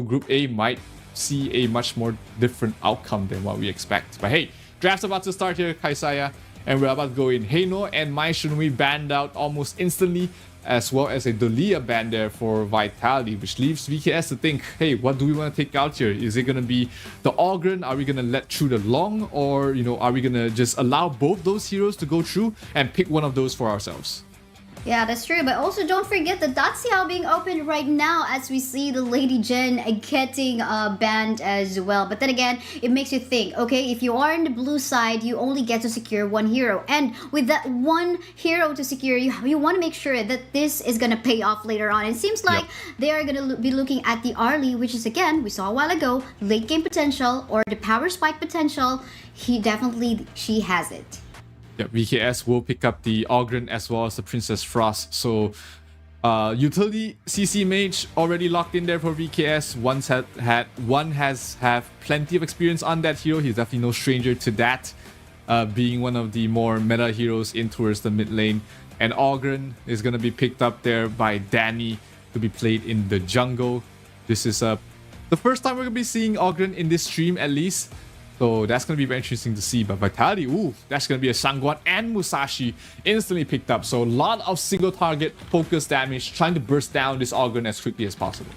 Group A might see a much more different outcome than what we expect. But hey, draft's about to start here, Kaisaya, and we're about to go in. Heino and Mai Shunui banned out almost instantly, as well as a Dolia ban there for Vitality, which leaves VKS to think, hey, what do we want to take out here? Is it going to be the Ogren? Are we going to let through the Long? Or, are we going to just allow both those heroes to go through and pick one of those for ourselves? Yeah, that's true. But also don't forget the Daxiao being opened right now as we see the Lady Jen getting banned as well. But then again, it makes you think, okay, if you are in the blue side, you only get to secure one hero. And with that one hero to secure, you want to make sure that this is going to pay off later on. It seems like they are going to be looking at the Arlie, which is, again, we saw a while ago, late game potential or the power spike potential. She has it. Yeah, VKS will pick up the Ogren as well as the Princess Frost. So, utility CC Mage already locked in there for VKS. One has plenty of experience on that hero. He's definitely no stranger to that, being one of the more meta heroes in towards the mid lane. And Ogren is going to be picked up there by Danny to be played in the jungle. This is the first time we're going to be seeing Ogren in this stream, at least. So that's going to be very interesting to see. But Vitality, that's going to be a Shangguan and Musashi instantly picked up. So a lot of single target focus damage, trying to burst down this Ogren as quickly as possible.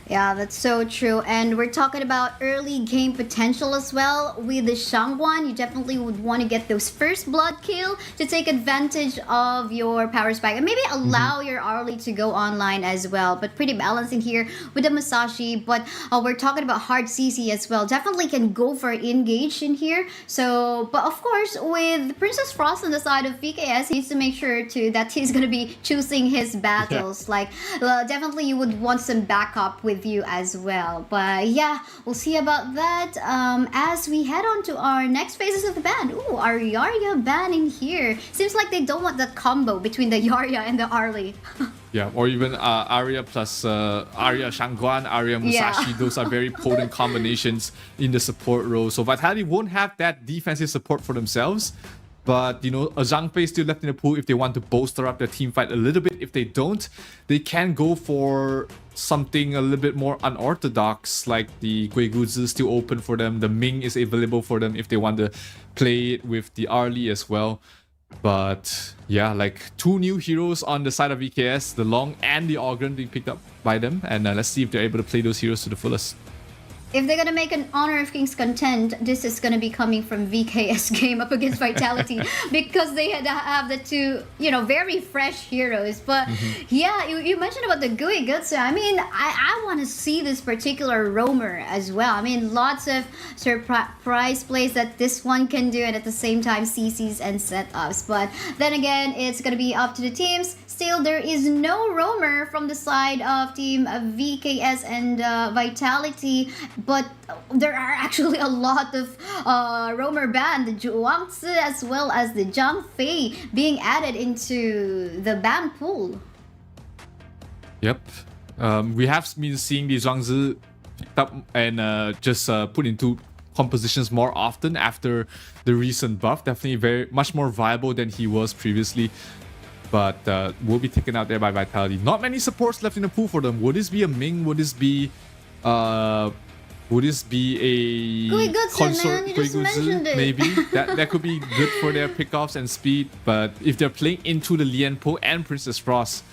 Yeah, that's so true. And we're talking about early game potential as well. With the Shangguan, you definitely would want to get those first blood kill to take advantage of your power spike and maybe allow your Arlie to go online as well. But pretty balancing here with the Musashi. But we're talking about hard CC as well. Definitely can go for engage in here. So, but of course, with Princess Frost on the side of VKS, he needs to make sure that he's going to be choosing his battles. Like, definitely you would want some backup with you as well. But yeah, we'll see about that as we head on to our next phases of the ban. Our Yarya ban in here. Seems like they don't want that combo between the Yarya and the Arlie. Yeah, or even Arya plus Arya Shangguan, Arya Musashi. Yeah. Those are very potent combinations in the support role. So Vitality won't have that defensive support for themselves. But, a Zhang Fei still left in the pool if they want to bolster up their team fight a little bit. If they don't, they can go for something a little bit more unorthodox, like the Guiguzi still open for them. The Ming is available for them if they want to play it with the Arlie as well. But yeah, like two new heroes on the side of VKS, the Long and the Ogren being picked up by them. And let's see if they're able to play those heroes to the fullest. If they're going to make an Honor of Kings content, this is going to be coming from VKS game up against Vitality because they had to have the two, very fresh heroes. But yeah, you mentioned about the Guiguzi. I mean, I want to see this particular roamer as well. I mean, lots of surprise plays that this one can do, and at the same time, CCs and setups. But then again, it's going to be up to the teams. Still, there is no roamer from the side of team VKS and Vitality, but there are actually a lot of roamer ban, the Zhuangzi as well as the Zhang Fei being added into the ban pool. Yep. We have been seeing the Zhuangzi picked up and just put into compositions more often after the recent buff. Definitely much more viable than he was previously. But will be taken out there by Vitality. Not many supports left in the pool for them. Would this be a Ming? Would this be a consort? Maybe that could be good for their pickoffs and speed. But if they're playing into the Lianpo and Princess Frost,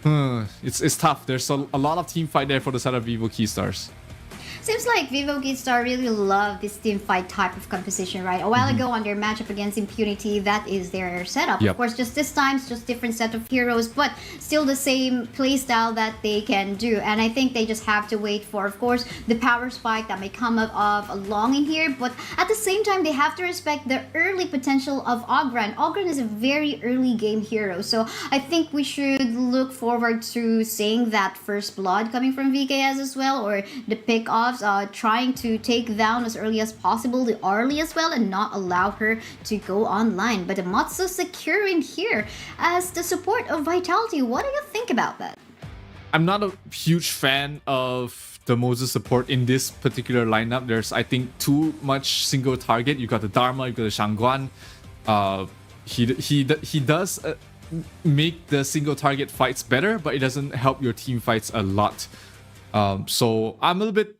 it's tough. There's a lot of team fight there for the side of Vivo Keystars. Seems like Vivo Keystar really love this team fight type of composition, right? A while ago on their matchup against Impunity, that is their setup. Of course, just this time, it's just different set of heroes, but still the same playstyle that they can do. And I think they just have to wait for, of course, the power spike that may come up of Long in here. But at the same time, they have to respect the early potential of Ogren. Ogren is a very early game hero. So I think we should look forward to seeing that first blood coming from VKS as well, or the pick-off. Trying to take down as early as possible the Arlie as well and not allow her to go online. But Amatsu secure in here as the support of Vitality. What do you think about that? I'm not a huge fan of the Moses support in this particular lineup. There's, I think, too much single target. You got the Dharma, you got the Shangguan. He does make the single target fights better, but it doesn't help your team fights a lot. So I'm a little bit.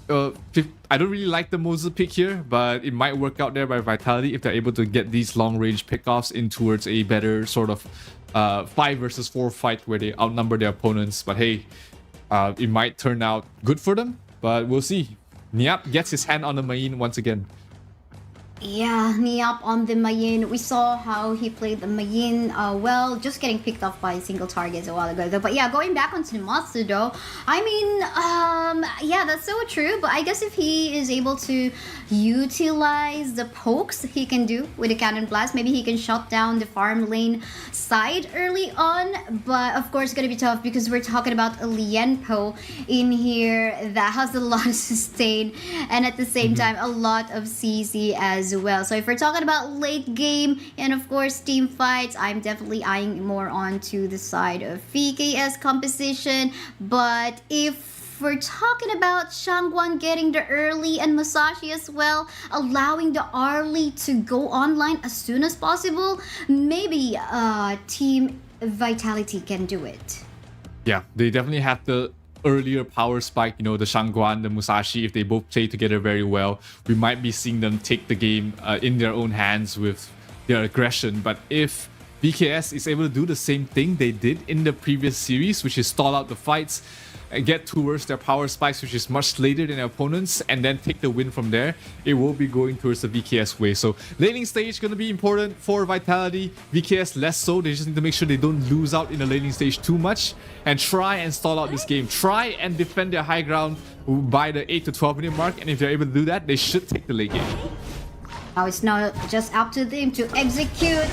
I don't really like the Moses pick here, but it might work out there by Vitality if they're able to get these long-range pickoffs in towards a better sort of 5 versus 4 fight where they outnumber their opponents. But hey, it might turn out good for them, but we'll see. Niap gets his hand on the Main once again. Yeah, Niap on the Mayin. We saw how he played the Mayin well, just getting picked off by single targets a while ago though. But yeah, going back onto Matsu though, I mean, yeah, that's so true. But I guess if he is able to utilize the pokes he can do with the Cannon Blast, maybe he can shut down the farm lane side early on. But of course, it's gonna be tough because we're talking about a Lienpo in here that has a lot of sustain and at the same time a lot of CC as well. So if we're talking about late game and of course team fights, I'm definitely eyeing more onto the side of VKS composition. But if we're talking about Shangguan getting the early and Musashi as well, allowing the Arlie to go online as soon as possible, maybe Team Vitality can do it. Yeah, they definitely have the earlier power spike, you know, the Shangguan, the Musashi. If they both play together very well, we might be seeing them take the game in their own hands with their aggression. But if BKS is able to do the same thing they did in the previous series, which is stall out the fights, get towards their power spikes, which is much later than their opponents, and then take the win from there, it will be going towards the VKS way. So laning stage going to be important for Vitality. VKS less so. They just need to make sure they don't lose out in the laning stage too much and try and stall out this game. Try and defend their high ground by the 8 to 12 minute mark, and if they're able to do that, they should take the late game. Now it's not just up to them to execute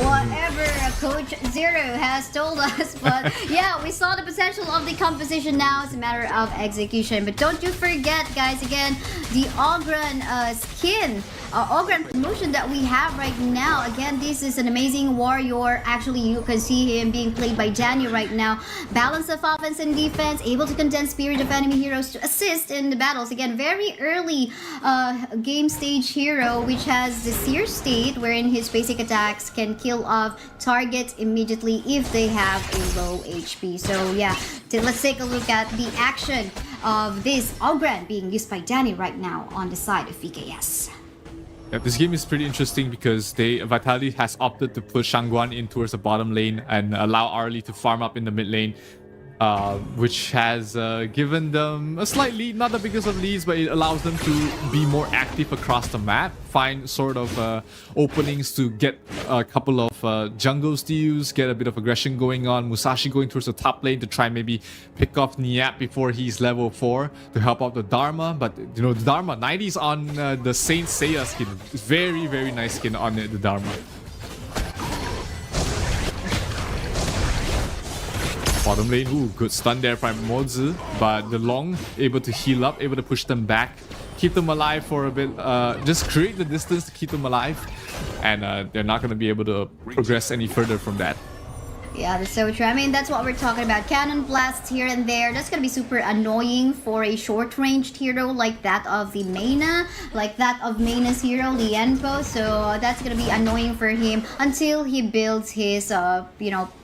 whatever Coach Zero has told us. But yeah, we saw the potential of the composition. Now it's a matter of execution. But don't you forget, guys, again, the Ogren skin, Ogren promotion that we have right now. Again, this is an amazing warrior. Actually, you can see him being played by Danny right now. Balance of offense and defense, able to condense spirit of enemy heroes to assist in the battles. Again, very early game stage hero, which has the Seer state, wherein his basic attacks can kill off targets immediately if they have a low HP. So yeah, let's take a look at the action of this Ogren being used by Danny right now on the side of VKS. Yeah, this game is pretty interesting because Vitality has opted to push Shangguan in towards the bottom lane and allow Arlie to farm up in the mid lane, which has given them a slight lead, not the biggest of leads, but it allows them to be more active across the map, find sort of openings to get a couple of jungles to use, get a bit of aggression going on. Musashi going towards the top lane to try maybe pick off Niap before he's level 4 to help out the Dharma. But you know, the Dharma 90s on the Saint Seiya skin. It's very, very nice skin on the Dharma. Bottom lane, ooh, good stun there from Mozu, but the Long able to heal up, able to push them back, keep them alive for a bit, just create the distance to keep them alive, and they're not going to be able to progress any further from that. Yeah, that's so true. I mean, that's what we're talking about. Cannon blasts here and there. That's gonna be super annoying for a short-ranged hero like that of the Maina, like that of Maina's hero, Lienpo. So that's gonna be annoying for him until he builds his,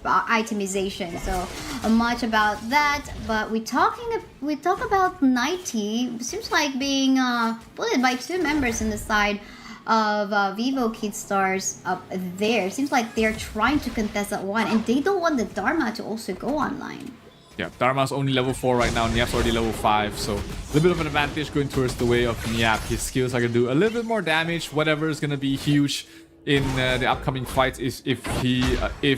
itemization. So much about that. But we talk about 90. Seems like being bullied by 2 members in the side of Vivo Kid Stars up there. Seems like they're trying to contest that one, and they don't want the Dharma to also go online. Yeah, Dharma's only level 4 right now, Niap's already level 5, so a little bit of an advantage going towards the way of Niap. His skills are going to do a little bit more damage. Whatever is going to be huge in the upcoming fights is if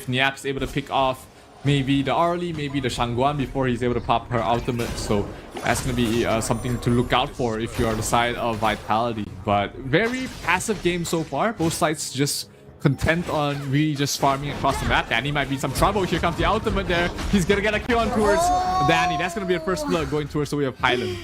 Niap's able to pick off maybe the Arlie, maybe the Shangguan before he's able to pop her ultimate. So that's going to be something to look out for if you're on the side of Vitality. But very passive game so far. Both sides just content on really just farming across the map. Danny might be in some trouble. Here comes the ultimate there. He's going to get a kill on towards Danny. That's going to be a first blood going towards the way of Highland.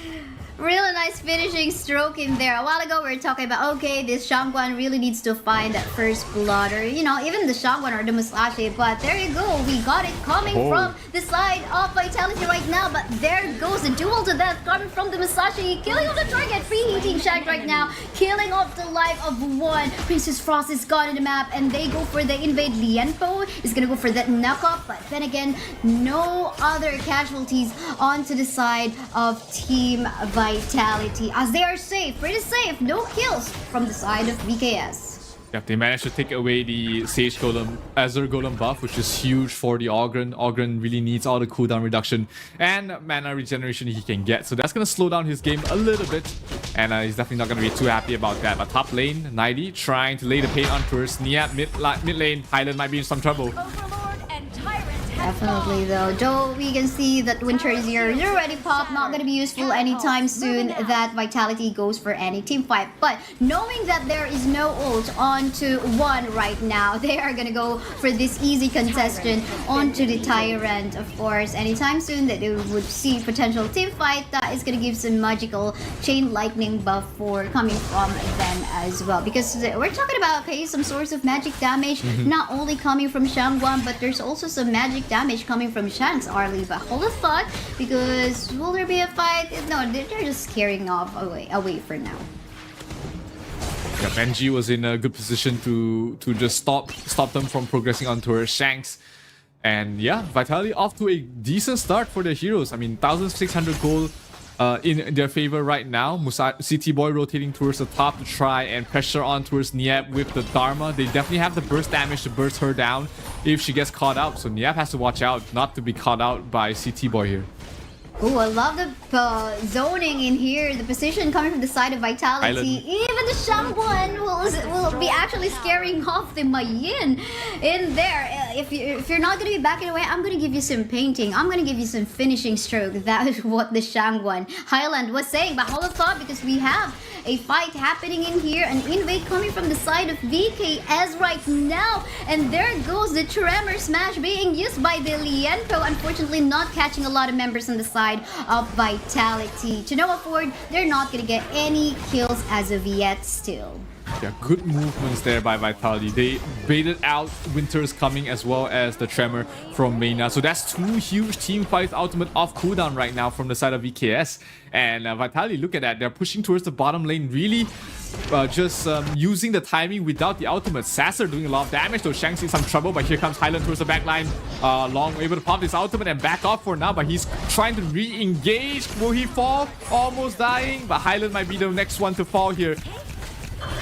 Really nice finishing stroke in there. A while ago, we were talking about, okay, this Shangguan really needs to find that first blood, or, you know, even the Shangguan or the Musashi. But there you go. We got it coming from the side of Vitality right now. But there goes the duel to death coming from the Musashi. Killing off the target, preheating Shank right now. Killing off the life of one. Princess Frost is gone in the map, and they go for the invade. Lienpo is gonna go for that knockoff. But then again, no other casualties onto the side of Team Vitality, as they are safe, pretty safe. No kills from the side of VKS. Yep, they managed to take away the Sage Golem, Azure Golem buff, which is huge for the Ogren. Ogren really needs all the cooldown reduction and mana regeneration he can get. So that's going to slow down his game a little bit. And he's definitely not going to be too happy about that. But top lane, 90 trying to lay the pain on towards Niat. Mid lane, Highland might be in some trouble. Definitely though. Though we can see that Winter is here. You're already pop, not gonna be useful anytime soon that Vitality goes for any team fight. But knowing that there is no ult onto one right now, they are gonna go for this easy contestant onto the Tyrant. Of course, anytime soon that they would see potential team fight that is gonna give some magical chain lightning buff for coming from them as well. Because we're talking about, okay, some source of magic damage, not only coming from Shangguan, but there's also some magic damage coming from Shank's Arlie. But hold a thought, because will there be a fight? No, they're just carrying off away for now. Yeah, Benji was in a good position to just stop them from progressing on towards Shanks. And yeah, Vitality off to a decent start for their heroes. I mean, 1,600 gold in their favor right now. CT Boy rotating towards the top to try and pressure on towards Niep with the Dharma. They definitely have the burst damage to burst her down if she gets caught out. So Niep has to watch out not to be caught out by CT Boy here. Ooh, I love the zoning in here. The position coming from the side of Vitality. Island. Even the Shangguan will be actually scaring off the Mayin in there. If you're not going to be backing away, I'm going to give you some painting. I'm going to give you some finishing stroke. That is what the Shangguan Highland was saying. But hold on thought, because we have a fight happening in here. An invade coming from the side of VKS right now. And there goes the Tremor Smash being used by the Lienpo. Unfortunately, not catching a lot of members on the side of Vitality. To no afford, they're not gonna get any kills as of yet still. Yeah, good movements there by Vitality. They baited out Winter's coming as well as the Tremor from Mena. So that's two huge team fights ultimate off cooldown right now from the side of VKS. And Vitality, look at that. They're pushing towards the bottom lane, really just using the timing without the ultimate. Sasser doing a lot of damage, though Shanks in some trouble, but here comes Highland towards the back line. Long able to pop this ultimate and back off for now, but he's trying to re-engage. Will he fall? Almost dying, but Highland might be the next one to fall here.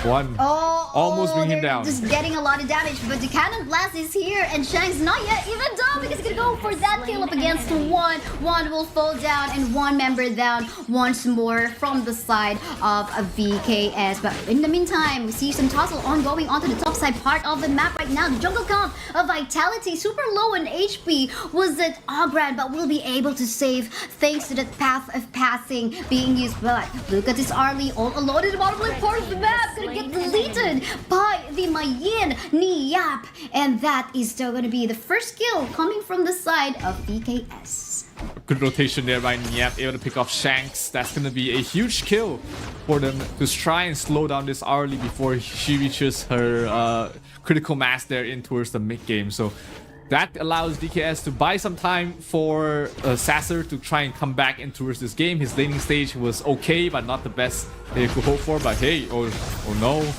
Almost bring him down. Just getting a lot of damage, but the Cannon Blast is here, and Shank's not yet even down because he's gonna go for that kill up against one. One will fall down, and one member down once more from the side of VKS. But in the meantime, we see some tussle ongoing onto the top side part of the map right now. The jungle count of Vitality super low in HP was at Ogran, but will be able to save thanks to that path of passing being used. But look at this Arlie all alone in the bottom left part of the map. Gonna get deleted by the Mayin Niap, and that is still gonna be the first kill coming from the side of VKS. Good rotation there by Niap, able to pick off Shanks. That's gonna be a huge kill for them to try and slow down this Arlie before she reaches her critical mass there in towards the mid game. So that allows DKS to buy some time for Sasser to try and come back in towards this game. His laning stage was okay, but not the best they could hope for. But hey, oh no.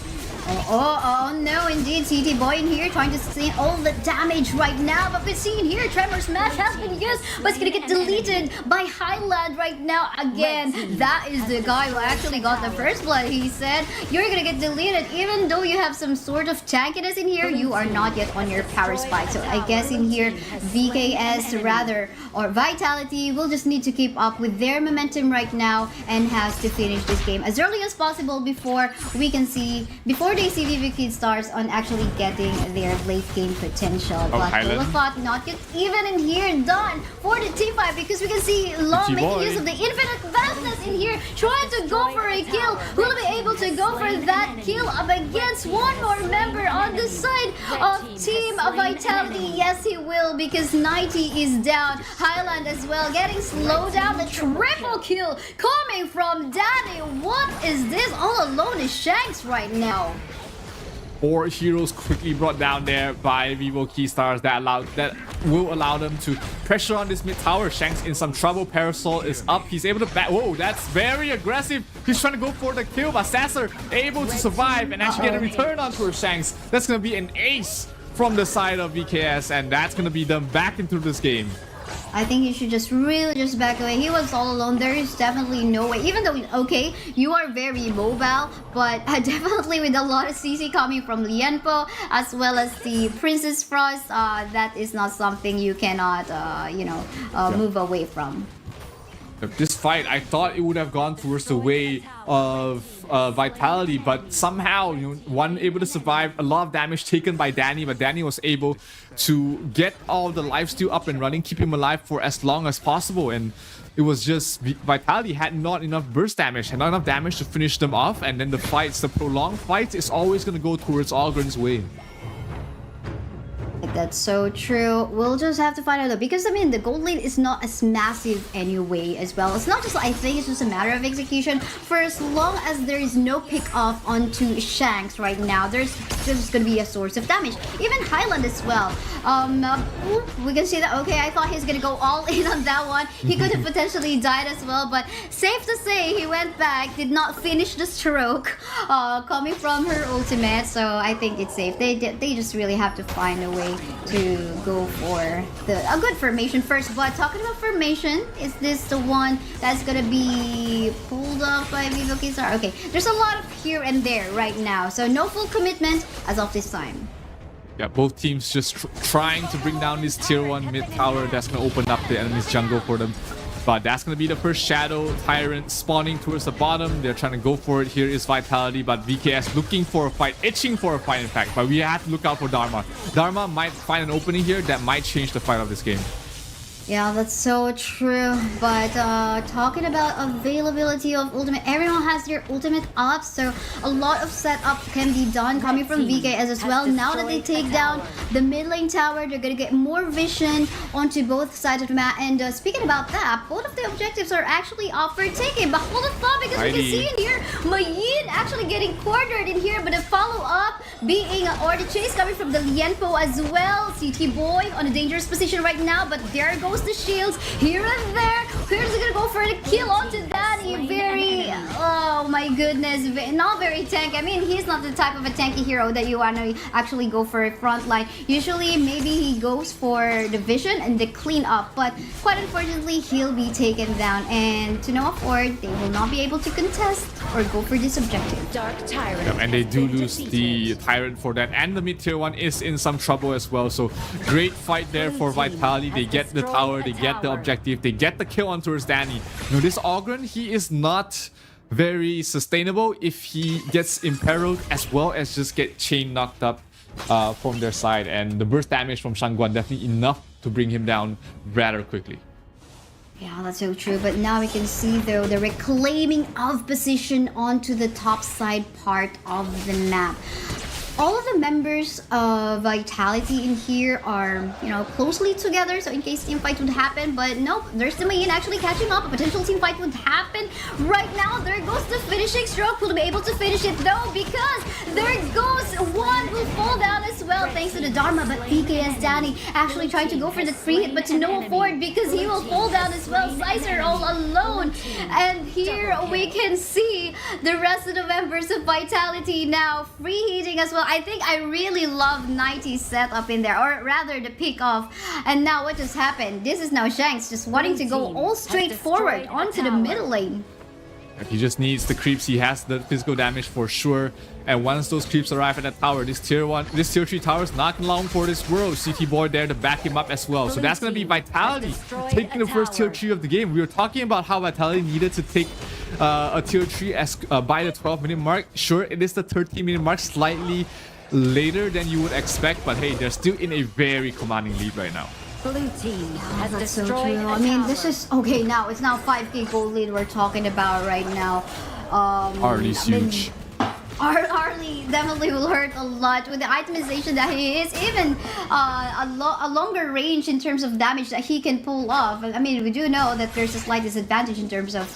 Oh no, indeed. CT Boy in here trying to see all the damage right now. But we're seeing here, Tremor Smash has been used, but it's gonna get deleted by Highland right now again. That is the guy who actually got the first blood. He said, you're gonna get deleted. Even though you have some sort of tankiness in here, you are not yet on your power spike. So I guess in here, VKS rather, or Vitality will just need to keep up with their momentum right now and has to finish this game as early as possible before they see Vivo Kid stars on actually getting their late game potential. But Olafat not yet even in here done for the team fight, because we can see Long making use of the infinite Restless in here trying to go for a kill. Will be able to go for that kill up against one more member on the side of Team Vitality. Yes, he will, because 90 is down. Highland as well getting slowed down. The triple kill coming from Danny. What is this? All alone is Shanks right now. 4 heroes quickly brought down there by Vivo Keystars that will allow them to pressure on this mid tower. Shanks in some trouble. Parasol is up. He's able to back. Whoa, that's very aggressive. He's trying to go for the kill, but Sasser able to survive and actually get a return onto her Shanks. That's going to be an ace from the side of VKS, and that's going to be them back into this game. I think he should just really just back away. He was all alone. There is definitely no way. Even though, okay, you are very mobile, but definitely with a lot of CC coming from Lienpo as well as the Princess Frost, that is not something you cannot, move away from. This fight, I thought it would have gone towards the way of Vitality, but somehow, one able to survive. A lot of damage taken by Danny, but Danny was able to get all the lifesteal up and running, keep him alive for as long as possible. And it was just Vitality had not enough burst damage, had not enough damage to finish them off. And then the prolonged fight is always going to go towards Algren's way. That's so true. We'll just have to find out though, because I mean the gold lane is not as massive anyway as well. It's not just, I think it's just a matter of execution. For as long as there is no pick off onto Shanks right now, there's going to be a source of damage. Even Highland as well. We can see that. Okay, I thought he's going to go all in on that one. He could have potentially died as well, but safe to say he went back, did not finish the stroke coming from her ultimate. So I think it's safe. They just really have to find a way to go for a good formation first. But talking about formation, is this the one that's gonna be pulled off by Vivo Keystar? Okay, there's a lot of here and there right now, so no full commitment as of this time. Yeah, both teams just trying to bring down this tier 1 mid tower that's gonna open up the enemy's jungle for them. But that's going to be the first Shadow Tyrant spawning towards the bottom. They're trying to go for it. Here is Vitality, but VKS looking for a fight, itching for a fight in fact. But we have to look out for Dharma. Dharma might find an opening here that might change the fight of this game. Yeah, that's so true. But talking about availability of ultimate, everyone has their ultimate up, so a lot of setup can be done coming from VKS as well. Now that they take down the mid lane tower, they're gonna get more vision onto both sides of the map. And speaking about that, both of the objectives are actually off for taking. But hold the thought, because we can see in here, Mayin actually getting cornered in here, but a follow-up being, or the chase coming from the Lienpo as well. CT Boy on a dangerous position right now, but there goes the shields here and there. Here's gonna go for the kill onto Danny. Very, oh my goodness, not very tanky. I mean, he's not the type of a tanky hero that you want to actually go for a front line. Usually, maybe he goes for the vision and the cleanup, but quite unfortunately, he'll be taken down. And to no afford, they will not be able to contest or go for this objective. Dark Tyrant. Yeah, and they do lose the Tyrant for that, and the mid tier 1 is in some trouble as well. So great fight there for Vitality. They get the tower, they get the objective, they get the kill on towards Danny. This Algren, he is not very sustainable if he gets imperiled as well as just get chain knocked up from their side. And the burst damage from Shangguan definitely enough to bring him down rather quickly. Yeah, that's so true. But now we can see though the reclaiming of position onto the top side part of the map. All of the members of Vitality in here are, closely together, so in case team fight would happen, but nope, there's the Mayin actually catching up. A potential team fight would happen right now. There goes the finishing stroke. Will be able to finish it though, because there goes one will fall down as well thanks to the Dharma, but PKS Danny actually trying to go for the free hit, but to no afford because he will fall down as well. Sizer all alone. And here we can see the rest of the members of Vitality now free hitting as well. I think I really love 90's setup in there, or rather the pick off. And now what just happened? This is now Shanks just wanting to go all straight forward onto the middle lane. He just needs the creeps. He has the physical damage for sure. And once those creeps arrive at that tower, this tier 3 tower is not long for this world. CT Boy there to back him up as well. So that's going to be Vitality taking the first tier 3 of the game. We were talking about how Vitality needed to take a tier 3 as by the 12-minute mark. Sure, it is the 13-minute mark, slightly later than you would expect, but hey, they're still in a very commanding lead right now. Blue team has That's so destroyed true. a I mean, tower. this is okay now. It's now 5k gold lead we're talking about right now. Arlie's I mean, huge. Arlie definitely will hurt a lot with the itemization that he is, even a longer range in terms of damage that he can pull off. I mean, we do know that there's a slight disadvantage in terms of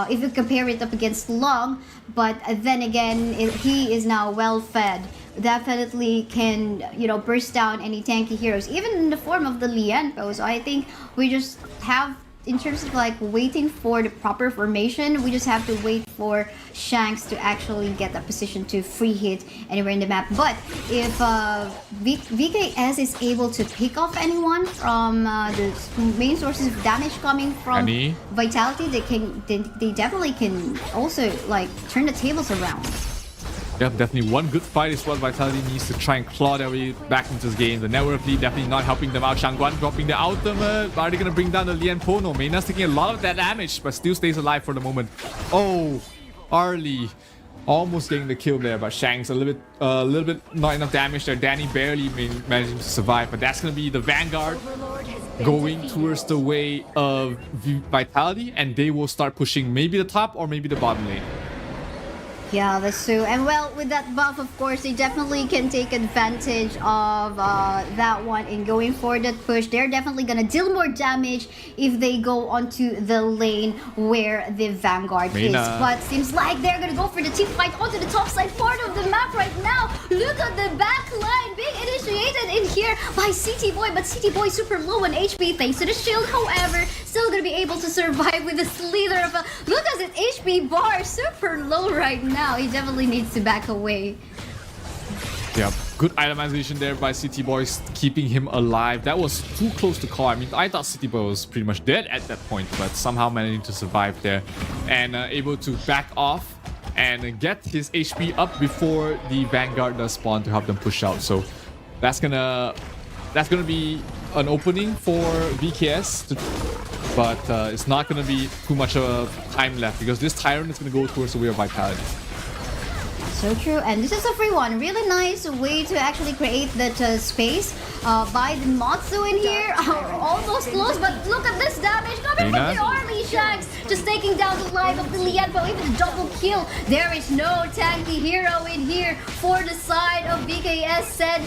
if you compare it up against Long, but then again, he is now well fed. Definitely can, you know, burst down any tanky heroes, even in the form of the Lianpo. So I think we just have, in terms of like waiting for the proper formation, we just have to wait for Shanks to actually get a position to free hit anywhere in the map. But if VKS is able to pick off anyone from the main sources of damage coming from Annie? Vitality, they definitely can also like turn the tables around. Yep, definitely one good fight is what Vitality needs to try and claw their way back into this game. The network lead definitely not helping them out. Shangguan dropping the ultimate. Are they going to bring down the Lian Po? No, Meina's taking a lot of that damage, but still stays alive for the moment. Oh, Arlie almost getting the kill there, but Shanks a little bit not enough damage there. Danny barely managing to survive, but that's going to be the Vanguard going towards the way of Vitality, and they will start pushing maybe the top or maybe the bottom lane. Yeah, that's true. And well, with that buff, of course, they definitely can take advantage of that one in going for that push. They're definitely gonna deal more damage if they go onto the lane where the Vanguard is. But seems like they're gonna go for the team fight onto the top side part of the map right now. Look at the back line being initiated in here by CT Boy, but CT Boy super low on HP thanks to the shield. However, still gonna be able to survive with the slither of a... Look at his HP bar, super low right now. He definitely needs to back away. Yeah, good itemization there by City Boys, keeping him alive. That was too close to call. I mean, I thought City Boy was pretty much dead at that point, but somehow managing to survive there and able to back off and get his HP up before the Vanguard does spawn to help them push out. So that's gonna be an opening for VKS, but it's not gonna be too much of time left because this Tyrant is gonna go towards the way of Vitality. So true, and this is a free one. Really nice way to actually create that space by the Matsu in here. Almost close, but look at this damage coming from the Arlie Shanks. Just taking down the life of the Lianpo, even double kill. There is no tanky hero in here for the side of BKS set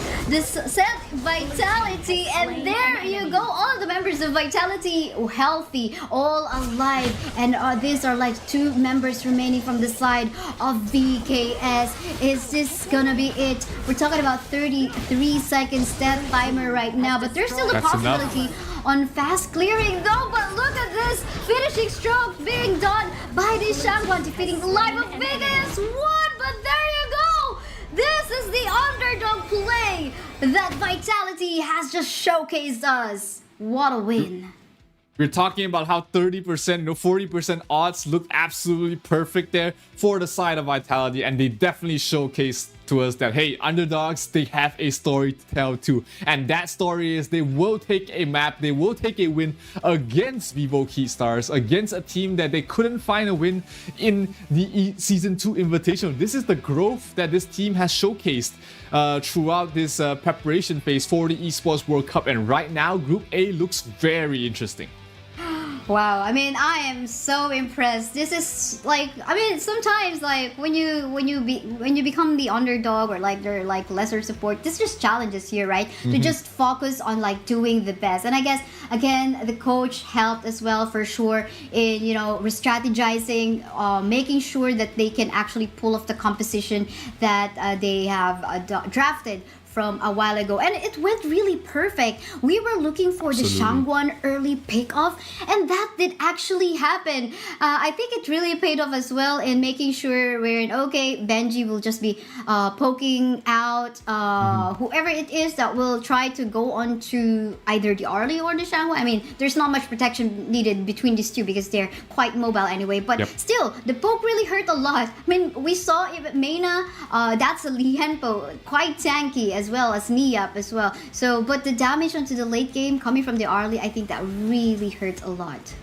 Vitality, and there you go. All the members of Vitality healthy, all alive, and these are like 2 members remaining from the side of BKS. Is this gonna be it? We're talking about 33 seconds death timer right now, but there's still a possibility on fast clearing though. But look at this finishing stroke being done by the Shangguan, defeating the life of BKS 1. But there you go. This is the underdog play that Vitality has just showcased us. What a win. We're talking about how 30%, 40% odds look absolutely perfect there for the side of Vitality, and they definitely showcased to us that, hey, underdogs, they have a story to tell too. And that story is they will take a map, they will take a win against Vivo Keystars, against a team that they couldn't find a win in the Season 2 Invitational. This is the growth that this team has showcased throughout this preparation phase for the Esports World Cup. And right now, Group A looks very interesting. Wow, I mean, I am so impressed. This is like, I mean, sometimes like when you become the underdog or like they're like lesser support, this just challenges you, right? To just focus on like doing the best. And I guess again, the coach helped as well for sure in, you know, re-strategizing, making sure that they can actually pull off the composition that they have drafted from a while ago, and it went really perfect. We were looking for the Shangguan early pickoff, and that did actually happen. I think it really paid off as well in making sure we're in okay. Benji will just be poking out whoever it is that will try to go on to either the Arlie or the Shangguan. I mean, there's not much protection needed between these two because they're quite mobile anyway, but still, the poke really hurt a lot. I mean, we saw even Meina, that's a Lianpo, quite tanky as well as Niap as well. So, but the damage onto the late game coming from the Arlie, I think that really hurt a lot.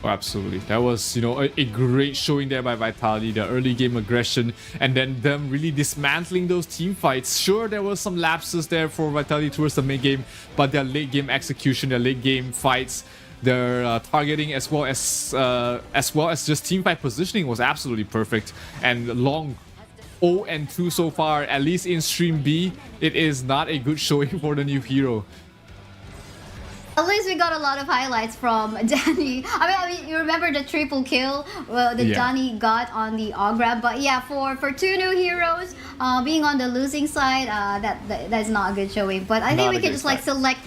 Oh, absolutely. That was, a great showing there by Vitality, the early game aggression, and then them really dismantling those team fights. Sure, there was some lapses there for Vitality towards the mid game, but their late game execution, their late game fights, their targeting as well as just team fight positioning was absolutely perfect. And long 0-2 so far, at least in Stream B, it is not a good showing for the new hero. At least we got a lot of highlights from Danny. I mean, you remember the triple kill that Danny got on theOgrab. But yeah, for two new heroes, being on the losing side, that's not a good showing. But I think we can just like select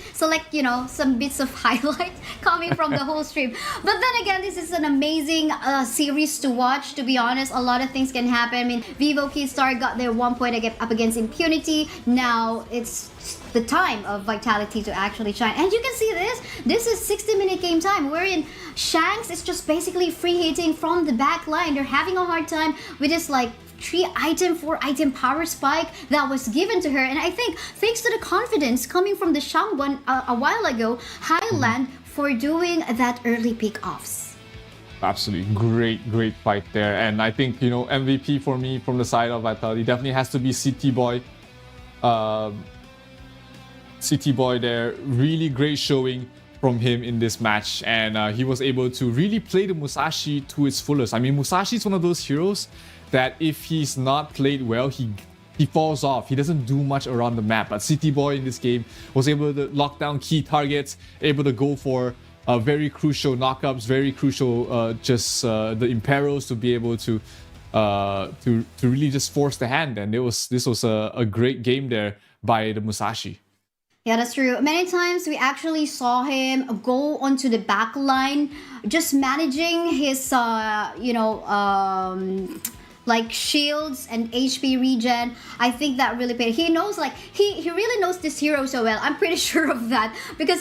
some bits of highlights coming from the whole stream. But then again, this is an amazing series to watch. To be honest, a lot of things can happen. I mean, Vivo Keystar got their 1 point up against Impunity. Now it's the time of Vitality to actually shine. And you can see this is 60-minute game time wherein Shanks is just basically free hitting from the back line. They're having a hard time with this like 4-item power spike that was given to her. And I think thanks to the confidence coming from the Shangwan a while ago, Highland for doing that early pick offs. Absolutely great fight there. And I think, MVP for me from the side of Vitality definitely has to be CT Boy. CT Boy there, really great showing from him in this match, and he was able to really play the Musashi to its fullest. I mean, Musashi is one of those heroes that if he's not played well, he falls off. He doesn't do much around the map, but CT Boy in this game was able to lock down key targets, able to go for very crucial knockups, very crucial the Imperos to be able to really just force the hand. And this was a great game there by the Musashi. Yeah, that's true. Many times we actually saw him go onto the back line, just managing his, like shields and HP regen. I think that really paid. He knows, like, he really knows this hero so well. I'm pretty sure of that because